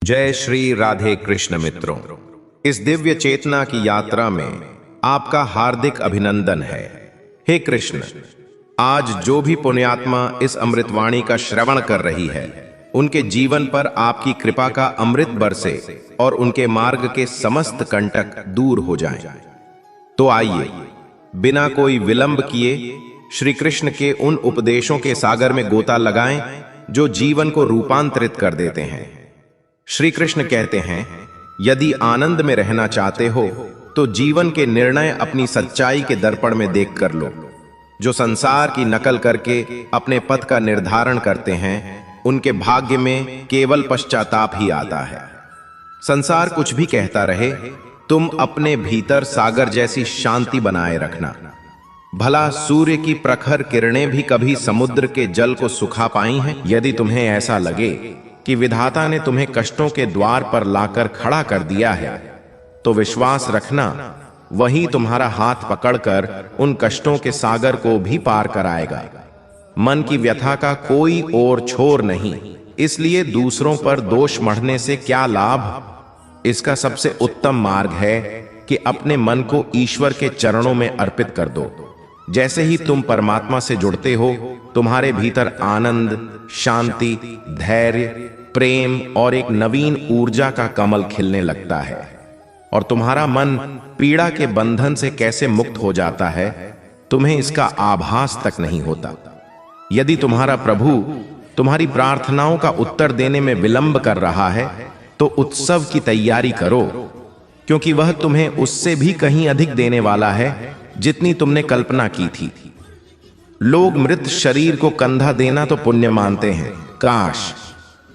जय श्री राधे कृष्ण मित्रों, इस दिव्य चेतना की यात्रा में आपका हार्दिक अभिनंदन है। हे कृष्ण, आज जो भी पुण्यात्मा इस अमृतवाणी का श्रवण कर रही है, उनके जीवन पर आपकी कृपा का अमृत बरसे और उनके मार्ग के समस्त कंटक दूर हो जाएं। तो आइए, बिना कोई विलंब किए श्री कृष्ण के उन उपदेशों के सागर में गोता लगाएं जो जीवन को रूपांतरित कर देते हैं। श्री कृष्ण कहते हैं, यदि आनंद में रहना चाहते हो तो जीवन के निर्णय अपनी सच्चाई के दर्पण में देख कर लो। जो संसार की नकल करके अपने पथ का निर्धारण करते हैं, उनके भाग्य में केवल पश्चाताप ही आता है। संसार कुछ भी कहता रहे, तुम अपने भीतर सागर जैसी शांति बनाए रखना। भला सूर्य की प्रखर किरणें भी कभी समुद्र के जल को सुखा पाई हैं? यदि तुम्हें ऐसा लगे कि विधाता ने तुम्हें कष्टों के द्वार पर लाकर खड़ा कर दिया है, तो विश्वास रखना, वही तुम्हारा हाथ पकड़कर उन कष्टों के सागर को भी पार कराएगा। मन की व्यथा का कोई और छोर नहीं, इसलिए दूसरों पर दोष मढ़ने से क्या लाभ। इसका सबसे उत्तम मार्ग है कि अपने मन को ईश्वर के चरणों में अर्पित कर दो। जैसे ही तुम परमात्मा से जुड़ते हो, तुम्हारे भीतर आनंद, शांति, धैर्य, प्रेम और एक नवीन ऊर्जा का कमल खिलने लगता है और तुम्हारा मन पीड़ा के बंधन से कैसे मुक्त हो जाता है, तुम्हें इसका आभास तक नहीं होता। यदि तुम्हारा प्रभु तुम्हारी प्रार्थनाओं का उत्तर देने में विलंब कर रहा है, तो उत्सव की तैयारी करो, क्योंकि वह तुम्हें उससे भी कहीं अधिक देने वाला है जितनी तुमने कल्पना की थी। लोग मृत शरीर को कंधा देना तो पुण्य मानते हैं। काश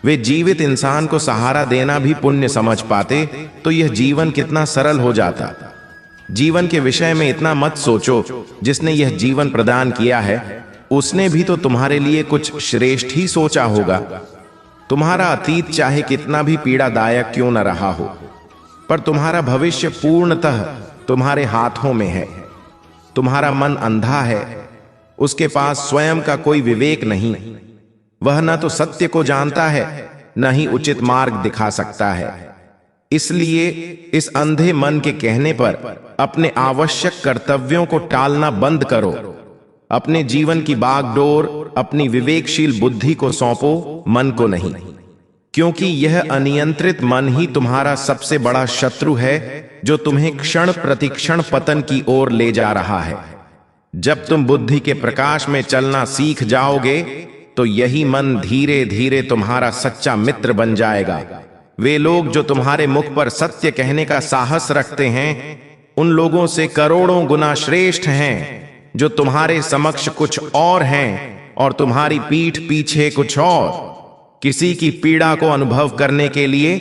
वे जीवित इंसान को सहारा देना भी पुण्य समझ पाते, तो यह जीवन कितना सरल हो जाता। जीवन के विषय में इतना मत सोचो। जिसने यह जीवन प्रदान किया है, उसने भी तो तुम्हारे लिए कुछ श्रेष्ठ ही सोचा होगा। तुम्हारा अतीत चाहे कितना भी पीड़ादायक क्यों न रहा हो, पर तुम्हारा भविष्य पूर्णतः तुम्हारे हाथों में है। तुम्हारा मन अंधा है, उसके पास स्वयं का कोई विवेक नहीं। वह न तो सत्य को जानता है, न ही उचित मार्ग दिखा सकता है। इसलिए इस अंधे मन के कहने पर अपने आवश्यक कर्तव्यों को टालना बंद करो। अपने जीवन की बागडोर अपनी विवेकशील बुद्धि को सौंपो, मन को नहीं, क्योंकि यह अनियंत्रित मन ही तुम्हारा सबसे बड़ा शत्रु है, जो तुम्हें क्षण प्रतिक्षण पतन की ओर ले जा रहा है। जब तुम बुद्धि के प्रकाश में चलना सीख जाओगे, तो यही मन धीरे धीरे तुम्हारा सच्चा मित्र बन जाएगा। वे लोग जो तुम्हारे मुख पर सत्य कहने का साहस रखते हैं, उन लोगों से करोड़ों गुना श्रेष्ठ हैं जो तुम्हारे समक्ष कुछ और हैं और तुम्हारी पीठ पीछे कुछ और। किसी की पीड़ा को अनुभव करने के लिए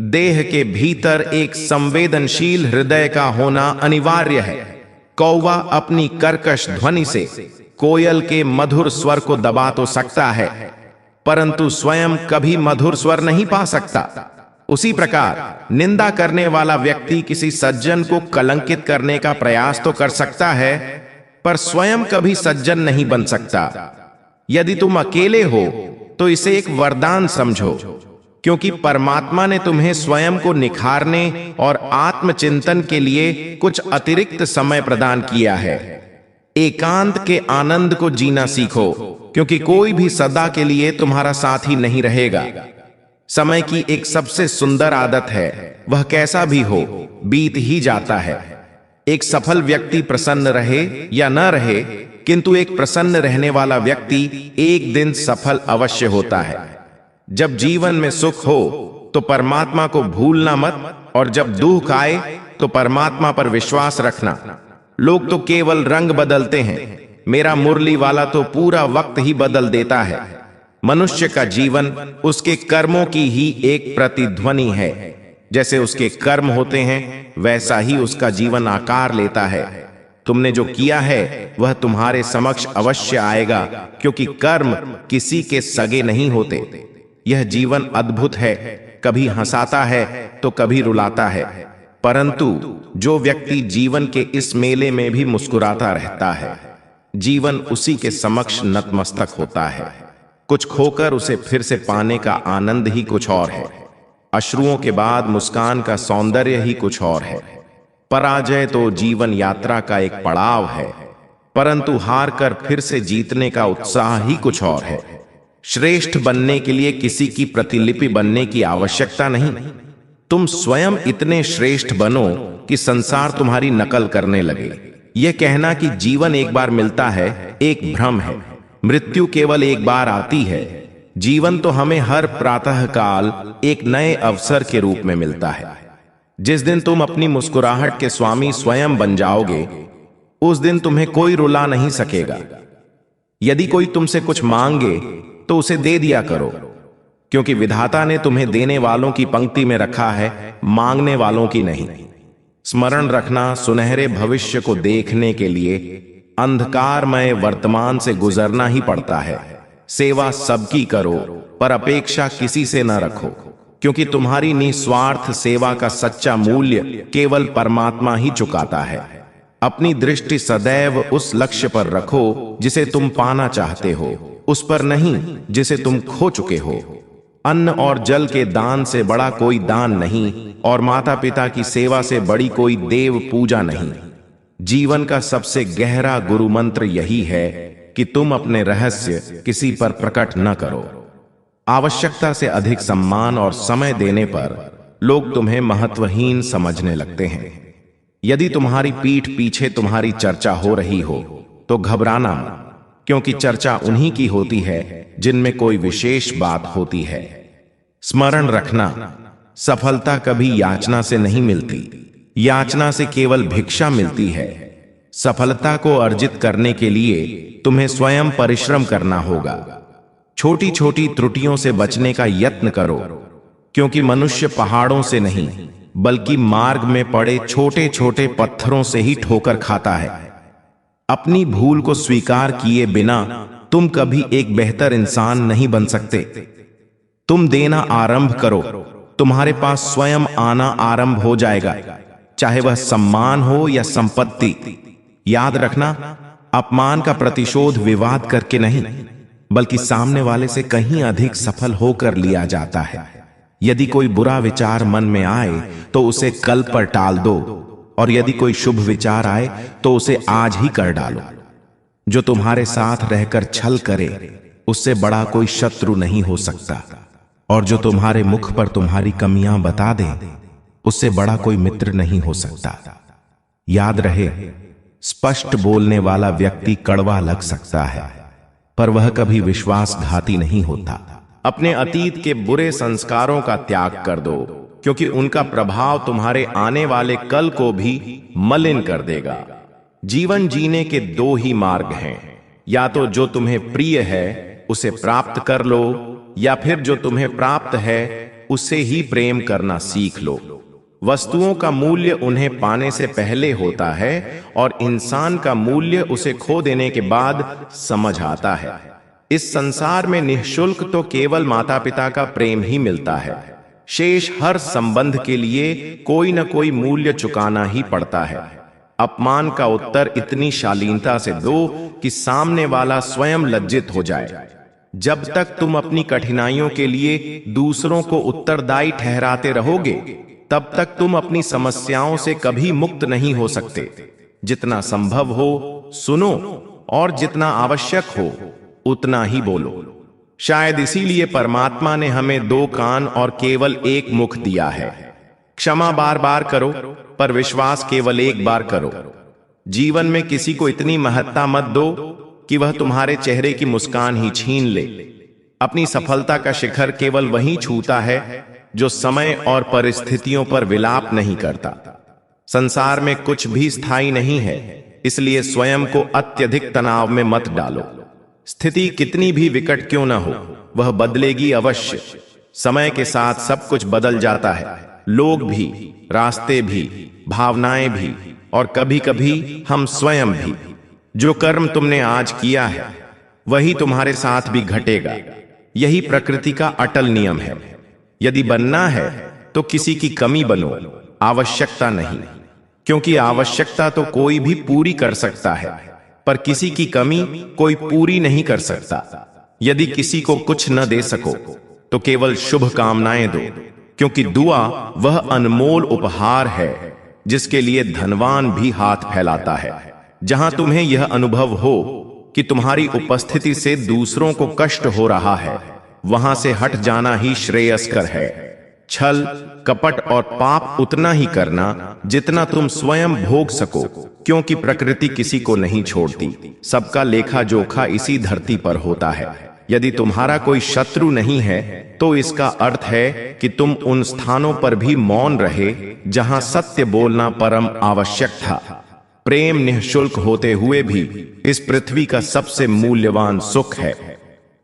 देह के भीतर एक संवेदनशील हृदय का होना अनिवार्य है। कौवा अपनी कर्कश ध्वनि से कोयल के मधुर स्वर को दबा तो सकता है, परंतु स्वयं कभी मधुर स्वर नहीं पा सकता। उसी प्रकार निंदा करने वाला व्यक्ति किसी सज्जन को कलंकित करने का प्रयास तो कर सकता है, पर स्वयं कभी सज्जन नहीं बन सकता। यदि तुम अकेले हो तो इसे एक वरदान समझो, क्योंकि परमात्मा ने तुम्हें स्वयं को निखारने और आत्मचिंतन के लिए कुछ अतिरिक्त समय प्रदान किया है। एकांत के आनंद को जीना सीखो, क्योंकि कोई भी सदा के लिए तुम्हारा साथी नहीं रहेगा। समय की एक सबसे सुंदर आदत है, वह कैसा भी हो बीत ही जाता है। एक सफल व्यक्ति प्रसन्न रहे या न रहे, किंतु एक प्रसन्न रहने वाला व्यक्ति एक दिन सफल अवश्य होता है। जब जीवन में सुख हो तो परमात्मा को भूलना मत, और जब दुख आए तो परमात्मा पर विश्वास रखना। लोग तो केवल रंग बदलते हैं, मेरा मुरली वाला तो पूरा वक्त ही बदल देता है। मनुष्य का जीवन उसके कर्मों की ही एक प्रतिध्वनि है। जैसे उसके कर्म होते हैं, वैसा ही उसका जीवन आकार लेता है। तुमने जो किया है वह तुम्हारे समक्ष अवश्य आएगा, क्योंकि कर्म किसी के सगे नहीं होते। यह जीवन अद्भुत है, कभी हंसाता है तो कभी रुलाता है, परंतु जो व्यक्ति जीवन के इस मेले में भी मुस्कुराता रहता है, जीवन उसी के समक्ष नतमस्तक होता है। कुछ खोकर उसे फिर से पाने का आनंद ही कुछ और है। अश्रुओं के बाद मुस्कान का सौंदर्य ही कुछ और है। पराजय तो जीवन यात्रा का एक पड़ाव है, परंतु हार कर फिर से जीतने का उत्साह ही कुछ और है। श्रेष्ठ बनने के लिए किसी की प्रतिलिपि बनने की आवश्यकता नहीं। तुम स्वयं इतने श्रेष्ठ बनो कि संसार तुम्हारी नकल करने लगे। यह कहना कि जीवन एक बार मिलता है एक भ्रम है। मृत्यु केवल एक बार आती है। जीवन तो हमें हर प्रातः काल एक नए अवसर के रूप में मिलता है। जिस दिन तुम अपनी मुस्कुराहट के स्वामी स्वयं बन जाओगे, उस दिन तुम्हें कोई रुला नहीं सकेगा। यदि कोई तुमसे कुछ मांगे तो उसे दे दिया करो, क्योंकि विधाता ने तुम्हें देने वालों की पंक्ति में रखा है, मांगने वालों की नहीं। स्मरण रखना, सुनहरे भविष्य को देखने के लिए अंधकारमय वर्तमान से गुजरना ही पड़ता है। सेवा सबकी करो, पर अपेक्षा किसी से न रखो, क्योंकि तुम्हारी निस्वार्थ सेवा का सच्चा मूल्य केवल परमात्मा ही चुकाता है। अपनी दृष्टि सदैव उस लक्ष्य पर रखो जिसे तुम पाना चाहते हो, उस पर नहीं जिसे तुम खो चुके हो। अन्न और जल के दान से बड़ा कोई दान नहीं, और माता पिता की सेवा से बड़ी कोई देव पूजा नहीं। जीवन का सबसे गहरा गुरु मंत्र यही है कि तुम अपने रहस्य किसी पर प्रकट न करो। आवश्यकता से अधिक सम्मान और समय देने पर लोग तुम्हें महत्वहीन समझने लगते हैं। यदि तुम्हारी पीठ पीछे तुम्हारी चर्चा हो रही हो तो घबराना मत, क्योंकि चर्चा उन्हीं की होती है जिनमें कोई विशेष बात होती है। स्मरण रखना, सफलता कभी याचना से नहीं मिलती। याचना से केवल भिक्षा मिलती है। सफलता को अर्जित करने के लिए तुम्हें स्वयं परिश्रम करना होगा। छोटी छोटी त्रुटियों से बचने का यत्न करो, क्योंकि मनुष्य पहाड़ों से नहीं बल्कि मार्ग में पड़े छोटे छोटे पत्थरों से ही ठोकर खाता है। अपनी भूल को स्वीकार किए बिना तुम कभी एक बेहतर इंसान नहीं बन सकते। तुम देना आरंभ करो, तुम्हारे पास स्वयं आना आरंभ हो जाएगा, चाहे वह सम्मान हो या संपत्ति। याद रखना, अपमान का प्रतिशोध विवाद करके नहीं, बल्कि सामने वाले से कहीं अधिक सफल होकर लिया जाता है। यदि कोई बुरा विचार मन में आए तो उसे कल पर टाल दो, और यदि कोई शुभ विचार आए तो उसे आज ही कर डालो। जो तुम्हारे साथ रहकर छल करे, उससे बड़ा कोई शत्रु नहीं हो सकता, और जो तुम्हारे मुख पर तुम्हारी कमियां बता दे, उससे बड़ा कोई मित्र नहीं हो सकता। याद रहे, स्पष्ट बोलने वाला व्यक्ति कड़वा लग सकता है, पर वह कभी विश्वासघाती नहीं होता। अपने अतीत के बुरे संस्कारों का त्याग कर दो, क्योंकि उनका प्रभाव तुम्हारे आने वाले कल को भी मलिन कर देगा। जीवन जीने के दो ही मार्ग हैं, या तो जो तुम्हें प्रिय है उसे प्राप्त कर लो, या फिर जो तुम्हें प्राप्त है उससे ही प्रेम करना सीख लो। वस्तुओं का मूल्य उन्हें पाने से पहले होता है, और इंसान का मूल्य उसे खो देने के बाद समझ आता है। इस संसार में निःशुल्क तो केवल माता पिता का प्रेम ही मिलता है। शेष हर संबंध के लिए कोई न कोई मूल्य चुकाना ही पड़ता है। अपमान का उत्तर इतनी शालीनता से दो कि सामने वाला स्वयं लज्जित हो जाए। जब तक तुम अपनी कठिनाइयों के लिए दूसरों को उत्तरदायी ठहराते रहोगे, तब तक तुम अपनी समस्याओं से कभी मुक्त नहीं हो सकते। जितना संभव हो सुनो, और जितना आवश्यक हो उतना ही बोलो। शायद इसीलिए परमात्मा ने हमें दो कान और केवल एक मुख दिया है। क्षमा बार बार करो, पर विश्वास केवल एक बार करो। जीवन में किसी को इतनी महत्ता मत दो कि वह तुम्हारे चेहरे की मुस्कान ही छीन ले। अपनी सफलता का शिखर केवल वही छूता है जो समय और परिस्थितियों पर विलाप नहीं करता। संसार में कुछ भी स्थायी नहीं है, इसलिए स्वयं को अत्यधिक तनाव में मत डालो। स्थिति कितनी भी विकट क्यों न हो, वह बदलेगी अवश्य। समय के साथ सब कुछ बदल जाता है, लोग भी, रास्ते भी, भावनाएं भी, और कभी कभी हम स्वयं भी। जो कर्म तुमने आज किया है वही तुम्हारे साथ भी घटेगा। यही प्रकृति का अटल नियम है। यदि बनना है तो किसी की कमी बनो, आवश्यकता नहीं, क्योंकि आवश्यकता तो कोई भी पूरी कर सकता है, पर किसी की कमी कोई पूरी नहीं कर सकता। यदि किसी को कुछ न दे सको तो केवल शुभ कामनाएं दो, क्योंकि दुआ वह अनमोल उपहार है जिसके लिए धनवान भी हाथ फैलाता है। जहां तुम्हें यह अनुभव हो कि तुम्हारी उपस्थिति से दूसरों को कष्ट हो रहा है, वहां से हट जाना ही श्रेयस्कर है। छल, कपट और पाप उतना ही करना जितना तुम स्वयं भोग सको, क्योंकि प्रकृति किसी को नहीं छोड़ती। सबका लेखा जोखा इसी धरती पर होता है। यदि तुम्हारा कोई शत्रु नहीं है तो इसका अर्थ है कि तुम उन स्थानों पर भी मौन रहे जहां सत्य बोलना परम आवश्यक था। प्रेम निःशुल्क होते हुए भी इस पृथ्वी का सबसे मूल्यवान सुख है।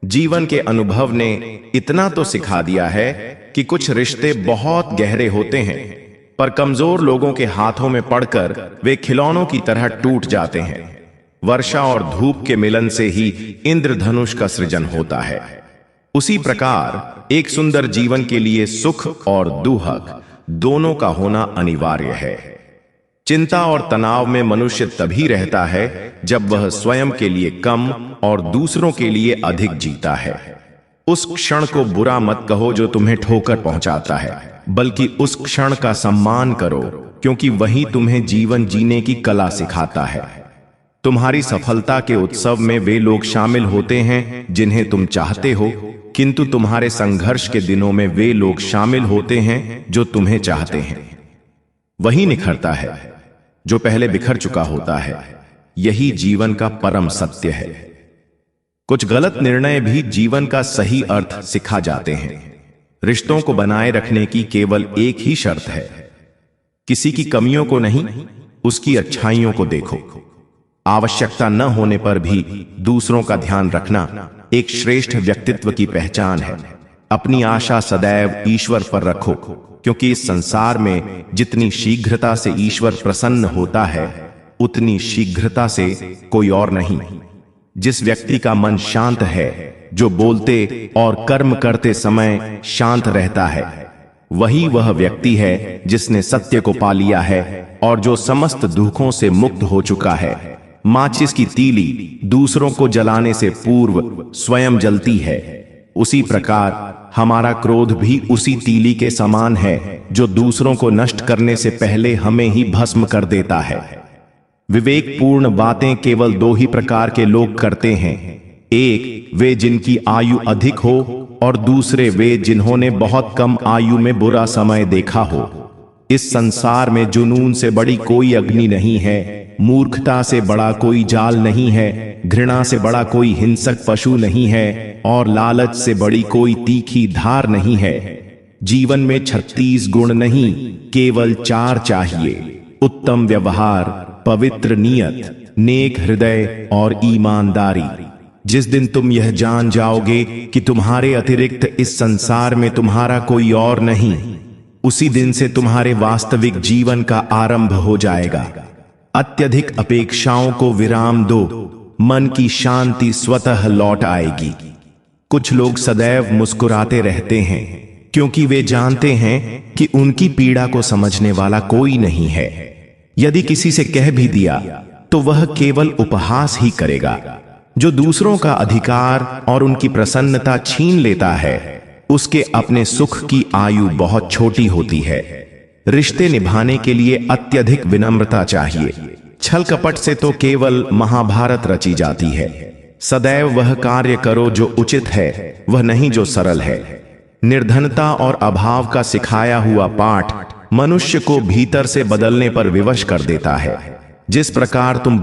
जीवन के अनुभव ने इतना तो सिखा दिया है कि कुछ रिश्ते बहुत गहरे होते हैं, पर कमजोर लोगों के हाथों में पड़कर वे खिलौनों की तरह टूट जाते हैं। वर्षा और धूप के मिलन से ही इंद्रधनुष का सृजन होता है। उसी प्रकार एक सुंदर जीवन के लिए सुख और दुहक दोनों का होना अनिवार्य है। चिंता और तनाव में मनुष्य तभी रहता है जब वह स्वयं के लिए कम और दूसरों के लिए अधिक जीता है। उस क्षण को बुरा मत कहो जो तुम्हें ठोकर पहुंचाता है, बल्कि उस क्षण का सम्मान करो, क्योंकि वही तुम्हें जीवन जीने की कला सिखाता है। तुम्हारी सफलता के उत्सव में वे लोग शामिल होते हैं जिन्हें तुम चाहते हो, किंतु तुम्हारे संघर्ष के दिनों में वे लोग शामिल होते हैं जो तुम्हें चाहते हैं। वही निखरता है जो पहले बिखर चुका होता है। यही जीवन का परम सत्य है। कुछ गलत निर्णय भी जीवन का सही अर्थ सिखा जाते हैं। रिश्तों को बनाए रखने की केवल एक ही शर्त है, किसी की कमियों को नहीं, उसकी अच्छाइयों को देखो। आवश्यकता न होने पर भी दूसरों का ध्यान रखना एक श्रेष्ठ व्यक्तित्व की पहचान है। अपनी आशा सदैव ईश्वर पर रखो, क्योंकि इस संसार में जितनी शीघ्रता से ईश्वर प्रसन्न होता है, उतनी शीघ्रता से कोई और नहीं। जिस व्यक्ति का मन शांत है, जो बोलते और कर्म करते समय शांत रहता है, वही वह व्यक्ति है जिसने सत्य को पा लिया है और जो समस्त दुखों से मुक्त हो चुका है। माचिस की तीली दूसरों को जलाने से पूर्व स्वयं जलती है, उसी प्रकार हमारा क्रोध भी उसी तीली के समान है जो दूसरों को नष्ट करने से पहले हमें ही भस्म कर देता है। विवेकपूर्ण बातें केवल दो ही प्रकार के लोग करते हैं, एक वे जिनकी आयु अधिक हो और दूसरे वे जिन्होंने बहुत कम आयु में बुरा समय देखा हो। इस संसार में जुनून से बड़ी कोई अग्नि नहीं है, मूर्खता से बड़ा कोई जाल नहीं है, घृणा से बड़ा कोई हिंसक पशु नहीं है और लालच से बड़ी कोई तीखी धार नहीं है। जीवन में 36 गुण नहीं, केवल 4 चाहिए: उत्तम व्यवहार, पवित्र नियत, नेक हृदय और ईमानदारी। जिस दिन तुम यह जान जाओगे कि तुम्हारे अतिरिक्त इस संसार में तुम्हारा कोई और नहीं, उसी दिन से तुम्हारे वास्तविक जीवन का आरंभ हो जाएगा। अत्यधिक अपेक्षाओं को विराम दो, मन की शांति स्वतः लौट आएगी। कुछ लोग सदैव मुस्कुराते रहते हैं क्योंकि वे जानते हैं कि उनकी पीड़ा को समझने वाला कोई नहीं है। यदि किसी से कह भी दिया तो वह केवल उपहास ही करेगा। जो दूसरों का अधिकार और उनकी प्रसन्नता छीन लेता है, उसके अपने सुख की आयु बहुत छोटी होती है। रिश्ते निभाने के लिए अत्यधिक विनम्रता चाहिए। छल कपट से तो केवल महाभारत रची जाती है। सदैव वह कार्य करो जो उचित है, वह नहीं जो सरल है। निर्धनता और अभाव का सिखाया हुआ पाठ मनुष्य को भीतर से बदलने पर विवश कर देता है। जिस प्रकार तुम